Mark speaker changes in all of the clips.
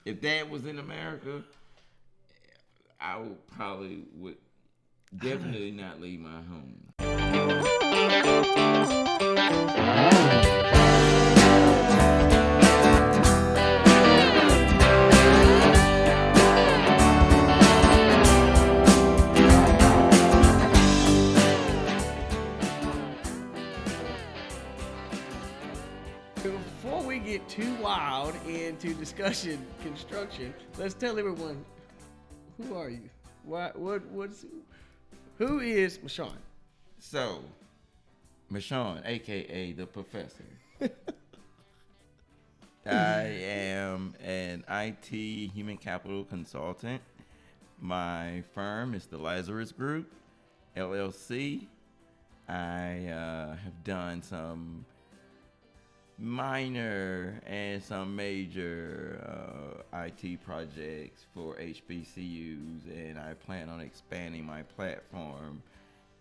Speaker 1: If that was in America, I would definitely not leave my home.
Speaker 2: Before we get too wild into discussion construction, let's tell everyone, who are you? Who is Mashawn?
Speaker 1: So, Mashawn, aka the Professor. I am an IT human capital consultant. My firm is the Lazarus Group, LLC. I have done some minor and some major IT projects for HBCUs, and I plan on expanding my platform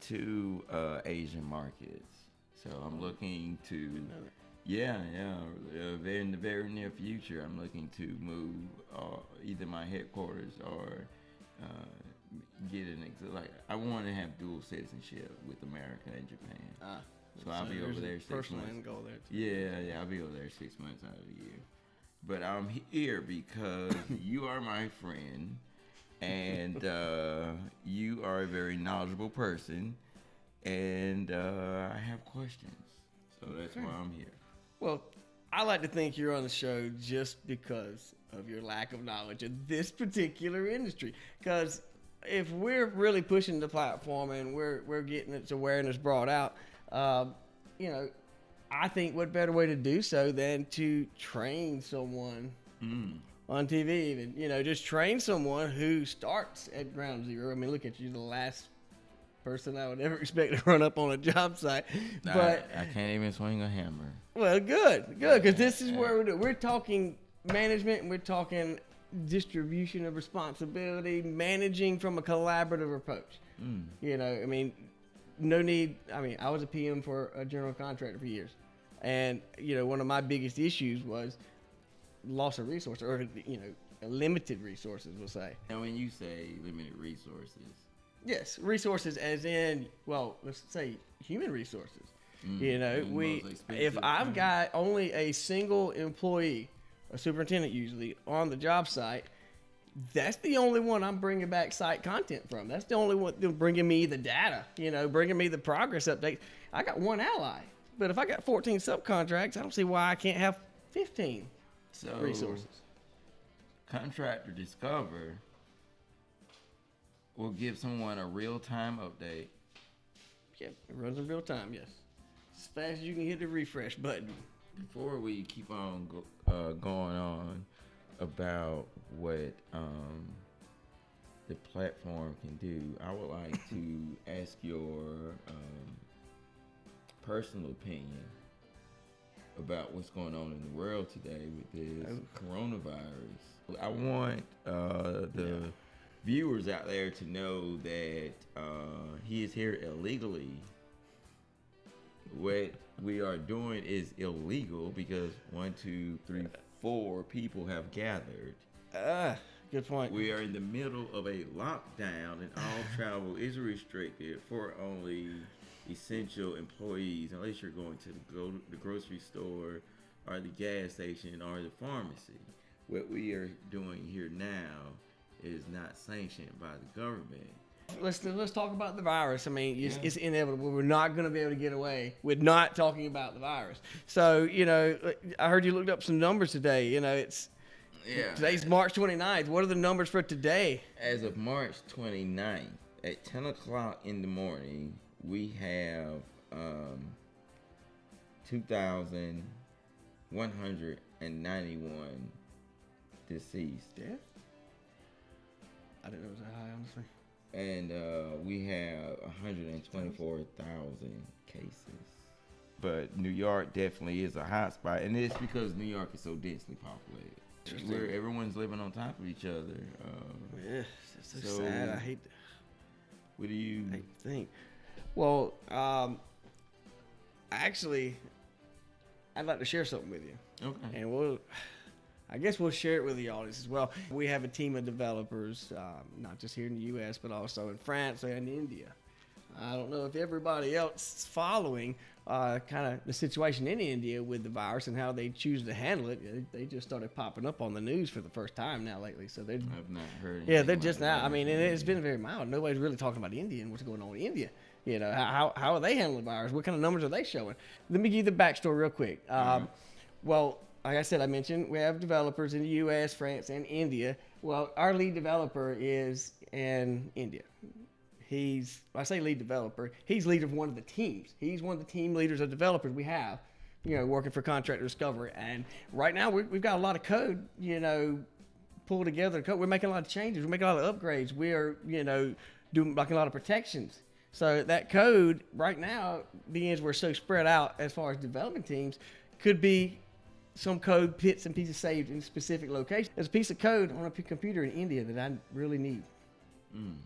Speaker 1: to Asian markets. So I'm looking to, in the very near future, I'm looking to move either my headquarters or get I want to have dual citizenship with America and Japan. So I'll be over there 6 months.
Speaker 2: Personal end goal there too.
Speaker 1: Yeah, I'll be over there 6 months out of the year. But I'm here because you are my friend, and you are a very knowledgeable person, and I have questions. So that's why I'm here.
Speaker 2: Well, I like to think you're on the show just because of your lack of knowledge of this particular industry. Because if we're really pushing the platform and we're getting its awareness brought out, I think what better way to do so than to train someone on TV even, just train someone who starts at ground zero. I mean, look at you, the last person I would ever expect to run up on a job site. But
Speaker 1: I can't even swing a hammer.
Speaker 2: Well, good, because this is where we're talking management and we're talking distribution of responsibility, managing from a collaborative approach. No need. I was a PM for a general contractor for years. And, one of my biggest issues was loss of resources or, limited resources, we'll say.
Speaker 1: And when you say limited resources.
Speaker 2: Yes, resources as in, let's say human resources. If I've got only a single employee, a superintendent usually, on the job site, that's the only one I'm bringing back site content from. That's the only one bringing me the data, bringing me the progress updates. I got one ally, but if I got 14 subcontracts, I don't see why I can't have 15 resources.
Speaker 1: Contractor Discover will give someone a real-time update.
Speaker 2: Yeah, it runs in real time, yes. As fast as you can hit the refresh button.
Speaker 1: Before we keep on going on about what the platform can do, I would like to ask your personal opinion about what's going on in the world today with this coronavirus. I want the viewers out there to know that he is here illegally. What we are doing is illegal because 1, 2, 3, 4 people have gathered.
Speaker 2: Good point.
Speaker 1: We are in the middle of a lockdown and all travel is restricted for only essential employees unless you're going to the grocery store or the gas station or the pharmacy. What we are doing here now is not sanctioned by the government.
Speaker 2: Let's talk about the virus. It's inevitable. We're not going to be able to get away with not talking about the virus. So, I heard you looked up some numbers today. Today's March 29th. What are the numbers for today?
Speaker 1: As of March 29th, at 10 o'clock in the morning, we have 2,191 deceased.
Speaker 2: Yeah. I didn't know it was that high, honestly.
Speaker 1: And we have 124,000 cases. But New York definitely is a hot spot, and it's because New York is so densely populated. Where everyone's living on top of each other.
Speaker 2: It's so sad. I hate
Speaker 1: What do you
Speaker 2: think? Well, actually, I'd like to share something with you.
Speaker 1: Okay.
Speaker 2: And I guess we'll share it with the audience as well. We have a team of developers, not just here in the U.S., but also in France and India. I don't know if everybody else is following kind of the situation in India with the virus and how they choose to handle it. They just started popping up on the news for the first time now lately. So they're,
Speaker 1: I've not heard.
Speaker 2: Yeah, they're just now. I mean, and it's been very mild. Nobody's really talking about India and what's going on in India. You know, how are they handling the virus? What kind of numbers are they showing? Let me give you the backstory real quick. Well, like I said, I mentioned we have developers in the U.S., France, and India. Well, our lead developer is in India. I say lead developer, he's leader of one of the teams. He's one of the team leaders of developers we have, you know, working for Contractor Discover. And right now we've got a lot of code, you know, pulled together. We're making a lot of changes. We're making a lot of upgrades. We are, you know, doing like a lot of protections. So that code right now, being as we're so spread out as far as development teams, could be some code bits and pieces saved in specific locations. There's a piece of code on a computer in India that I really need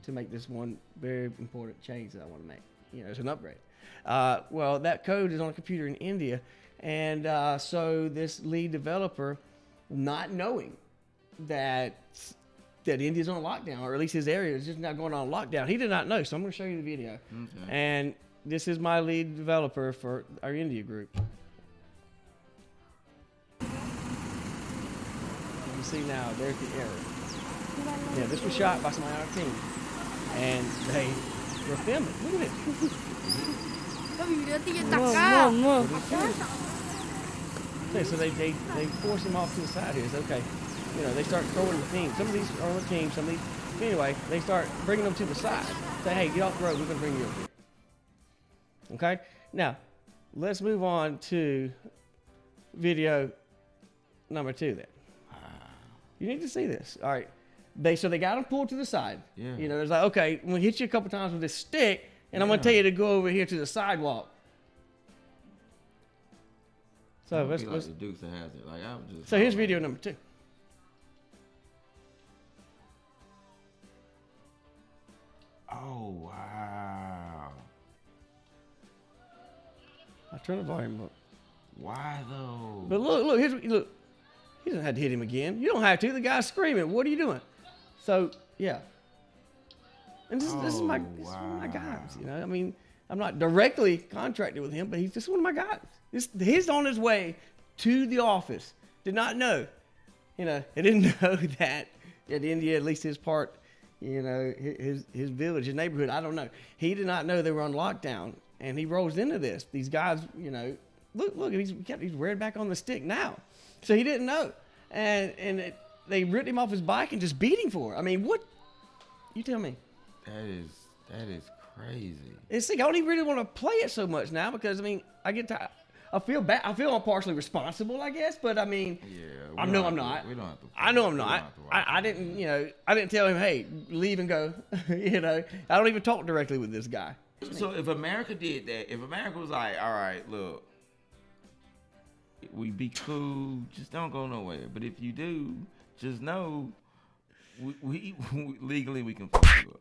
Speaker 2: to make this one very important change that I want to make. You know, it's an upgrade. Well, that code is on a computer in India, and so this lead developer, not knowing that India's on lockdown, or at least his area is just not going on lockdown, he did not know. So I'm going to show you the video. Okay. And this is my lead developer for our India group. You can see now, there's the error. Yeah, this was shot by somebody on our team, and they were filming. Look at it. Okay, so they force him off to the side here. It's okay. You know, they start throwing the team. Some of these are on the team, some of these. Anyway, they start bringing them to the side. Say, hey, get off the road. We're going to bring you over here. Okay? Now, let's move on to video number 2 then. You need to see this. All right. So they got him pulled to the side. Yeah. You know, it's like, okay, I'm going to hit you a couple times with this stick, and I'm going to tell you to go over here to the sidewalk. So let's
Speaker 1: like the Dukes of Hazzard. Like, I would just.
Speaker 2: So here's video number 2.
Speaker 1: Oh, wow.
Speaker 2: I'll turn the volume up.
Speaker 1: Why though?
Speaker 2: But look, look. He doesn't have to hit him again. You don't have to. The guy's screaming. What are you doing? So, yeah. And this is one of my guys, you know. I mean, I'm not directly contracted with him, but he's just one of my guys. He's on his way to the office. Did not know. You know, he didn't know that India, at least his part, you know, his village, his neighborhood, I don't know. He did not know they were on lockdown, and he rolls into this. These guys, you know, look, he's reared back on the stick now. So he didn't know. And they ripped him off his bike and just beat him for it. I mean, what? You tell me.
Speaker 1: That is crazy.
Speaker 2: It's like I don't even really want to play it so much now because, I mean, I get tired. I feel bad. I feel I'm partially responsible, I guess. But I mean, I know I'm not.
Speaker 1: We don't have to.
Speaker 2: I know I'm not. I didn't, you know, I didn't tell him, hey, leave and go. You know, I don't even talk directly with this guy.
Speaker 1: So if America did that, if America was like, all right, look, we be cool, just don't go nowhere. But if you do, just know we legally we can fuck you up.